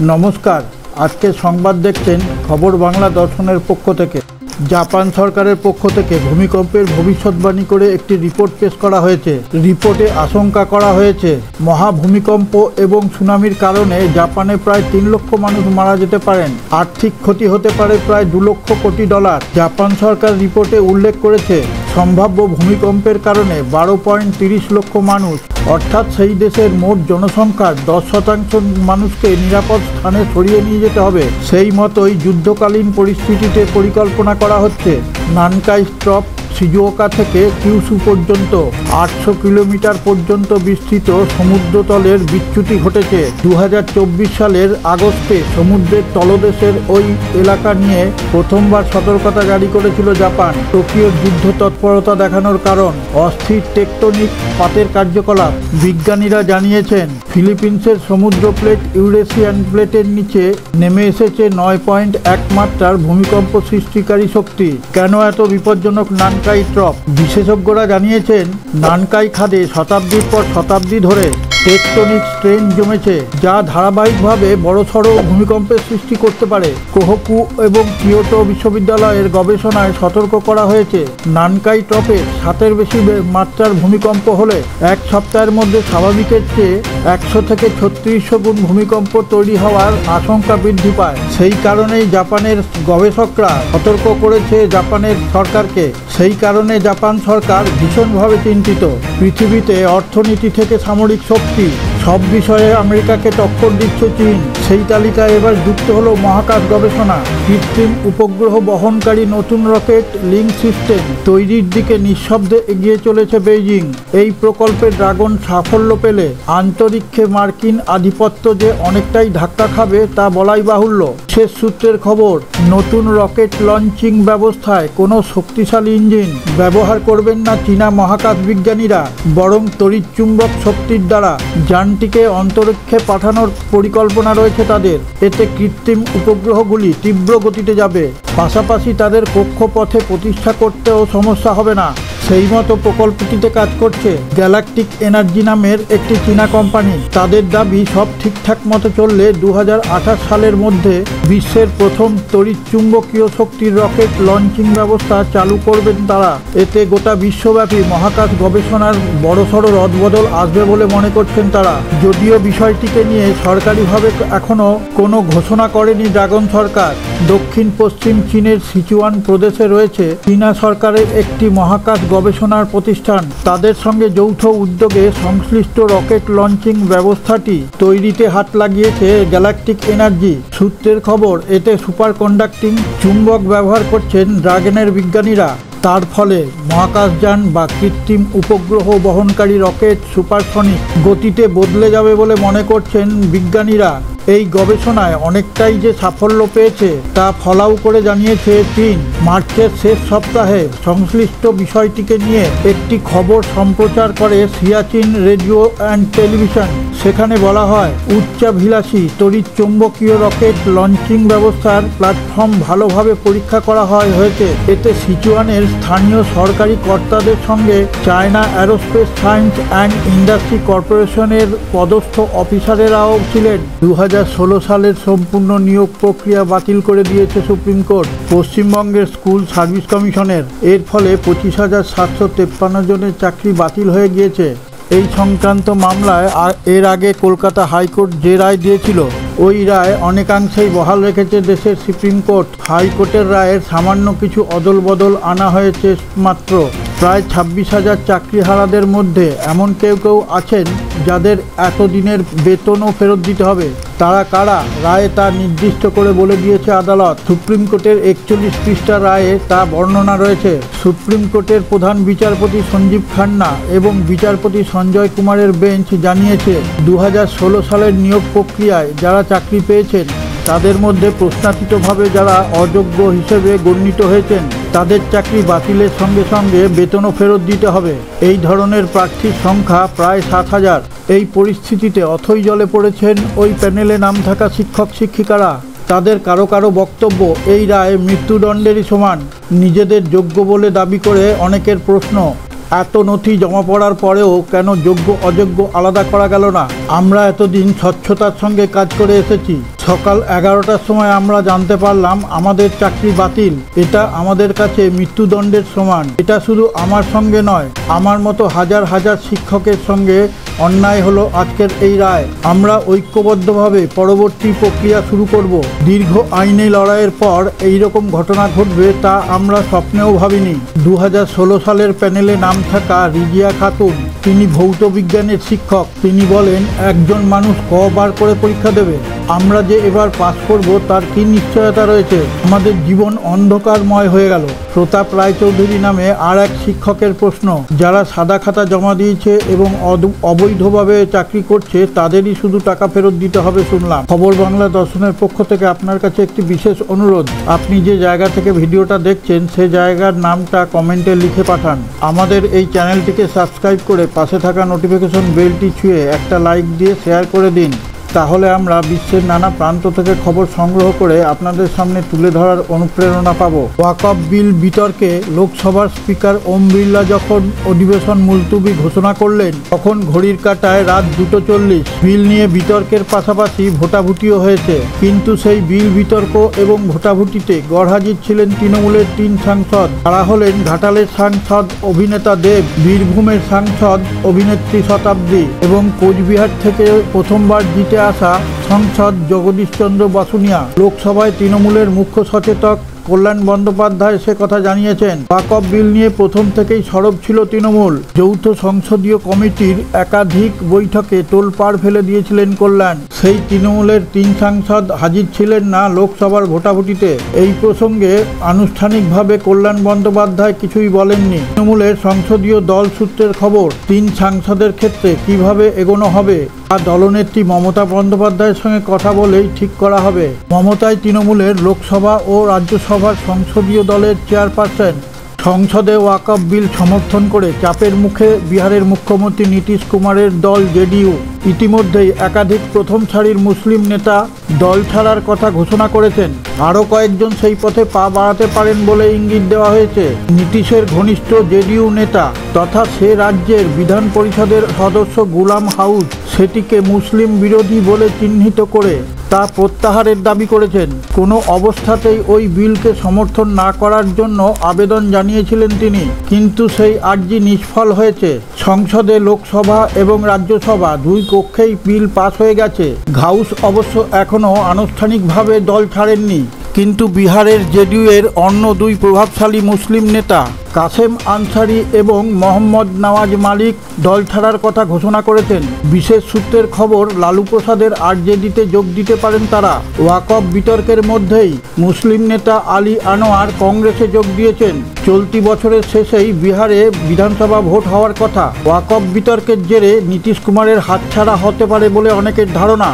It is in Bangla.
নমস্কার, আজকে সংবাদ দেখছেন খবর বাংলা দর্শনের পক্ষ থেকে। জাপান সরকারের পক্ষ থেকে ভূমিকম্পের ভবিষ্যৎবাণী করে একটি রিপোর্ট পেশ করা হয়েছে। রিপোর্টে আশঙ্কা করা হয়েছে মহা ভূমিকম্প এবং সুনামির কারণে জাপানে প্রায় ৩ লক্ষ মানুষ মারা যেতে পারেন। আর্থিক ক্ষতি হতে পারে প্রায় $2 লক্ষ কোটি। জাপান সরকার রিপোর্টে উল্লেখ করেছে সম্ভাব্য ভূমিকম্পের কারণে 12.30 লক্ষ মানুষ, অর্থাৎ সেই দেশের মোট জনসংখ্যার 10% মানুষকে নিরাপদ স্থানে সরিয়ে নিয়ে যেতে হবে। সেই মতোই যুদ্ধকালীন পরিস্থিতিতে পরিকল্পনা করা হচ্ছে। নানকাই স্ট্রপ শিজুওকা থেকে কিউশু পর্যন্ত 800 কিলোমিটার পর্যন্ত বিস্তৃত সমুদ্রতলের বিচ্যুতি ঘটেছে। 2024 সালের আগস্টে সমুদ্রের তলদেশের ওই এলাকা নিয়ে প্রথমবার সতর্কতা জারি করেছিল জাপান। টোকিওর যুদ্ধ তৎপরতা দেখানোর কারণ অস্থির টেকটনিক পাতের কার্যকলাপ। বিজ্ঞানীরা জানিয়েছেন ফিলিপিন্সের সমুদ্র প্লেট ইউরেশিয়ান প্লেটের নিচে নেমে এসেছে 9.1 মাত্রার ভূমিকম্প সৃষ্টিকারী শক্তি। কেন এত বিপজ্জনক নানকাই ট্রপ? বিশেষজ্ঞরা জানিয়েছেন নানকাই খাদে শতাব্দীর পর শতাব্দী ধরে টেকটনিক স্ট্রেন জমেছে, যা ধারাবাহিকভাবে বড়সড় ভূমিকম্পের সৃষ্টি করতে পারে। কোহকু এবং কিয়োটো বিশ্ববিদ্যালয়ের গবেষণায় সতর্ক করা হয়েছে নানকাই ট্রপে 7-এর বেশি মাত্রার ভূমিকম্প হলে এক সপ্তাহের মধ্যে স্বাভাবিকের চেয়ে 100 থেকে 3600 গুণ ভূমিকম্প তৈরি হওয়ার আশঙ্কা বৃদ্ধি পায়। সেই কারণেই জাপানের গবেষকরা সতর্ক করেছে জাপানের সরকারকে। সেই কারণে জাপান সরকার ভীষণভাবে চিন্তিত। পৃথিবীতে অর্থনীতি থেকে সামরিক শক্তি সব বিষয়ে আমেরিকাকে টক্কর দিচ্ছে চীন। সেই তালিকায় এবার যুক্ত হলো মহাকাশ গবেষণা। কৃত্রিম উপগ্রহ বহনকারী নতুন রকেট লিঙ্ক সিস্টেম তৈরির দিকে নিঃশব্দে এগিয়ে চলেছে বেইজিং। এই প্রকল্পের ড্রাগন সাফল্য পেলে আন্তরিক্ষে মার্কিন আধিপত্য যে অনেকটাই ধাক্কা খাবে তা বলাই বাহুল্য। শেষ সূত্রের খবর, নতুন রকেট লঞ্চিং ব্যবস্থায় কোনো শক্তিশালী ইঞ্জিন ব্যবহার করবেন না চীনা মহাকাশ বিজ্ঞানীরা, বরং তড়িৎচুম্বক শক্তির দ্বারা যানটিকে অন্তরিক্ষে পাঠানোর পরিকল্পনা রয়েছে তাদের। এতে কৃত্রিম উপগ্রহগুলি তীব্র গতিতে যাবে, পাশাপাশি তাদের কক্ষপথে প্রতিষ্ঠা করতেও সমস্যা হবে না। সেই মতো প্রকল্পটিতে কাজ করছে গ্যালাকটিক এনার্জি নামের একটি চীনা কোম্পানি। তাদের দাবি সব ঠিকঠাক মতো চললে 2028 সালের মধ্যে বিশ্বের প্রথম তড়িৎচুম্বকীয় শক্তির রকেট লঞ্চিং ব্যবস্থা চালু করবেন তারা। এতে গোটা বিশ্বব্যাপী মহাকাশ গবেষণার বড়সড় রদবদল আসবে বলে মনে করছেন তারা। যদিও বিষয়টিকে নিয়ে সরকারিভাবে এখনও কোনো ঘোষণা করেনি ড্রাগন সরকার। দক্ষিণ পশ্চিম চীনের সিচুয়ান প্রদেশে রয়েছে চীনা সরকারের একটি মহাকাশ গবেষণার প্রতিষ্ঠান। তাদের সঙ্গে যৌথ উদ্যোগে সংশ্লিষ্ট রকেট লঞ্চিং ব্যবস্থাটি তৈরিতে হাত লাগিয়েছে গ্যালাকটিক এনার্জি। সূত্রের খবর, এতে সুপার কন্ডাক্টিং চুম্বক ব্যবহার করছেন ড্রাগনের বিজ্ঞানীরা। তার ফলে মহাকাশযান বা কৃত্রিম উপগ্রহ বহনকারী রকেট সুপারসনিক গতিতে বদলে যাবে বলে মনে করছেন বিজ্ঞানীরা। এই গবেষণায় অনেকটাই যে সাফল্য পেয়েছে তা ফলাও করে জানিয়েছে চীন। মার্চের শেষ সপ্তাহে সংশ্লিষ্ট বিষয়টিকে নিয়ে একটি খবর সম্প্রচার করে সিয়াচিন রেডিও অ্যান্ড টেলিভিশন। সেখানে বলা হয় উচ্চাভিলাষী তড়িৎচুম্বকীয় রকেট লঞ্চিং ব্যবস্থার প্ল্যাটফর্ম ভালোভাবে পরীক্ষা করা হয়েছে। এতে সিচুয়ানের স্থানীয় সরকারি কর্তাদের সঙ্গে China aerospace science and industry কর্পোরেশনের পদস্থ অফিসারেরাও ছিলেন। 2016 সালের সম্পূর্ণ নিয়োগ প্রক্রিয়া বাতিল করে দিয়েছে সুপ্রিম কোর্ট পশ্চিমবঙ্গের স্কুল সার্ভিস কমিশনের। এর ফলে 25,753 জনের চাকরি বাতিল হয়ে গিয়েছে। এই সংক্রান্ত মামলায় এর আগে কলকাতা হাইকোর্ট যে রায় দিয়েছিল, ওই রায় অনেকাংশেই বহাল রেখেছে দেশের সুপ্রিম কোর্ট। হাইকোর্টের রায়ের সামান্য কিছু অদল বদল আনা হয়েছে মাত্র। প্রায় 26,000 চাকরিহারাদের মধ্যে এমন কেউ আছেন যাদের এতদিনের বেতনও ফেরত দিতে হবে। তারা কারা? রায়ে তা নির্দিষ্ট করে বলে দিয়েছে আদালত। সুপ্রিম কোর্টের 41 পৃষ্ঠা রায়ে তা বর্ণনা রয়েছে। সুপ্রিম কোর্টের প্রধান বিচারপতি সঞ্জীব খান্না এবং বিচারপতি সঞ্জয় কুমারের বেঞ্চ জানিয়েছে 2016 সালের নিয়োগ প্রক্রিয়ায় যারা চাকরি পেয়েছেন তাদের মধ্যে প্রশ্নাতীতভাবে যারা অযোগ্য হিসেবে গণ্যিত হয়েছেন তাদের চাকরি বাতিলের সঙ্গে সঙ্গে বেতনও ফেরত দিতে হবে। এই ধরনের প্রার্থীর সংখ্যা প্রায় 7,000। এই পরিস্থিতিতে অথৈ জলে পড়েছেন ওই প্যানেলে নাম থাকা শিক্ষক শিক্ষিকারা। তাদের কারো বক্তব্য এই রায় মৃত্যুদণ্ডেরই সমান। নিজেদের যোগ্য বলে দাবি করে অনেকের প্রশ্ন, এত নথি জমা পড়ার পরেও কেন যোগ্য অযোগ্য আলাদা করা গেল না? আমরা এতদিন স্বচ্ছতার সঙ্গে কাজ করে এসেছি, সকাল 11টার সময় আমরা জানতে পারলাম আমাদের চাকরি বাতিল। এটা আমাদের কাছে মৃত্যুদণ্ডের সমান। এটা শুধু আমার সঙ্গে নয়, আমার মতো হাজার হাজার শিক্ষকের সঙ্গে অন্যায় হলো আজকের এই রায়। আমরা ঐক্যবদ্ধভাবে পরবর্তী প্রক্রিয়া শুরু করব। দীর্ঘ আইনি লড়াইয়ের পর এই রকম ঘটনা ঘটবে তা আমরা স্বপ্নেও ভাবিনি। 2016 সালের প্যানেলে নাম থাকা রিজিয়া খাতুন, তিনি ভৌত বিজ্ঞানের শিক্ষক। তিনি বলেন, একজন মানুষ কবার করে পরীক্ষা দেবে? আমরা যে এবার পাস করব তার কি নিশ্চয়তা রয়েছে? আমাদের জীবন অন্ধকারময় হয়ে গেল। প্রতাপ রায়চৌধুরী নামে আর এক শিক্ষকের প্রশ্ন, যারা সাদা খাতা জমা দিয়েছে এবং অবৈধভাবে চাকরি করছে তাদেরই শুধু টাকা ফেরত দিতে হবে শুনলাম। খবর বাংলা দর্শনের পক্ষ থেকে আপনার কাছে একটি বিশেষ অনুরোধ, আপনি যে জায়গা থেকে ভিডিওটা দেখছেন সে জায়গার নামটা কমেন্টে লিখে পাঠান। আমাদের এই চ্যানেলটিকে সাবস্ক্রাইব করে পাশে থাকা নোটিফিকেশন বেলটি ছুঁয়ে একটা লাইক দিয়ে শেয়ার করে দিন। তাহলে আমরা বিশ্বের নানা প্রান্ত থেকে খবর সংগ্রহ করে আপনাদের সামনে তুলে ধরার অনুপ্রেরণা পাব। ওয়াকফ বিল বিতর্কে লোকসভার স্পিকার ওম বিড়লা যখন অধিবেশন মুলতুবি ঘোষণা করলেন, তখন ঘড়ির কাঁটায় রাত 2:40। বিল নিয়ে বিতর্কের পাশাপাশি ভোটাভুটিও হয়েছে, কিন্তু সেই বিল বিতর্ক এবং ভোটাভুটিতে গড়হাজির ছিলেন তৃণমূলের 3 সাংসদ। তারা হলেন ঘাটালের সাংসদ অভিনেতা দেব, বীরভূমের সাংসদ অভিনেত্রী শতাব্দী এবং কোচবিহার থেকে প্রথমবার জিতে আসা সাংসদ জগদীশ চন্দ্র বসুনিয়া। লোকসভায় তৃণমূলের মুখ্য সচেতক কল্যাণ বন্দ্যোপাধ্যায় সে কথা জানিয়েছেন। ওয়াকফ বিল নিয়ে প্রথম থেকেই সরব ছিল তৃণমূল। যৌথ সংসদীয় কমিটির একাধিক বৈঠকে তোলপাড় ফেলে দিয়েছিলেন কল্যাণ। সেই তৃণমূলের 3 সাংসদ হাজির ছিলেন না লোকসভার ভোটাভুটিতে। এই প্রসঙ্গে আনুষ্ঠানিকভাবে কল্যাণ বন্দ্যোপাধ্যায় কিছুই বলেননি। তৃণমূলের সংসদীয় দল সূত্রের খবর, 3 সাংসদের ক্ষেত্রে কিভাবে এগোনো হবে তা দলনেত্রী মমতা বন্দ্যোপাধ্যায়ের সঙ্গে কথা বলেই ঠিক করা হবে। মমতাই তৃণমূলের লোকসভা ও রাজ্যসভার সংসদীয় দলের চেয়ারপারসন। সংসদে ওয়াকফ বিল সমর্থন করে চাপের মুখে বিহারের মুখ্যমন্ত্রী নীতিশ কুমারের দল জেডিইউ। ইতিমধ্যেই একাধিক প্রথম সারির মুসলিম নেতা দল ছাড়ার কথা ঘোষণা করেছেন। আরও কয়েকজন সেই পথে পা বাড়াতে পারেন বলে ইঙ্গিত দেওয়া হয়েছে। নীতিশের ঘনিষ্ঠ জেডিইউ নেতা তথা সে রাজ্যের বিধান পরিষদের সদস্য গুলাম হাউস সেটিকে মুসলিম বিরোধী বলে চিহ্নিত করে তা প্রত্যাহারের দাবি করেছেন। কোনো অবস্থাতেই ওই বিলকে সমর্থন না করার জন্য আবেদন জানিয়েছিলেন তিনি, কিন্তু সেই আর্জি নিষ্ফল হয়েছে। সংসদে লোকসভা এবং রাজ্যসভা 2 কক্ষেই বিল পাস হয়ে গেছে। ঘাউস অবশ্য এখনও আনুষ্ঠানিকভাবে দল ছাড়েননি, কিন্তু বিহারের জেডিইউ এর অন্য 2 প্রভাবশালী মুসলিম নেতা কাসেম আনসারি এবং মোহাম্মদ নওয়াজ মালিক দল ছাড়ার কথা ঘোষণা করেছেন। বিশেষ সূত্রের খবর, লালু প্রসাদের আরজেডিতে যোগ দিতে পারেন তারা। ওয়াকফ বিতর্কের মধ্যেই মুসলিম নেতা আলী আনোয়ার কংগ্রেসে যোগ দিয়েছেন। চলতি বছরের শেষেই বিহারে বিধানসভা ভোট হওয়ার কথা। ওয়াকফ বিতর্কের জেরে নীতিশ কুমারের হাতছাড়া হতে পারে বলে অনেকের ধারণা।